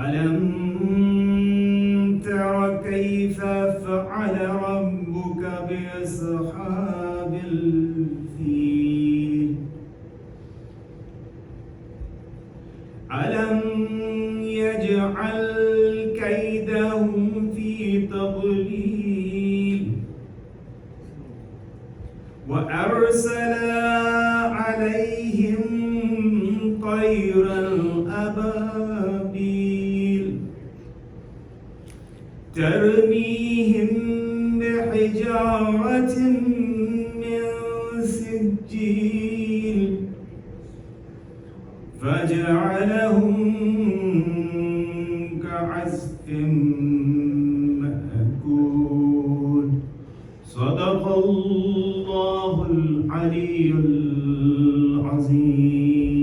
ألم تر كيف فعل ربك بأصحاب الفيل ألم يجعل كيدهم في تضليل وأرسل عليهم طيرا أبابيل ترميهم بحجارة من سجيل فجعلهم كعصف مأكول صدق الله العلي العظيم.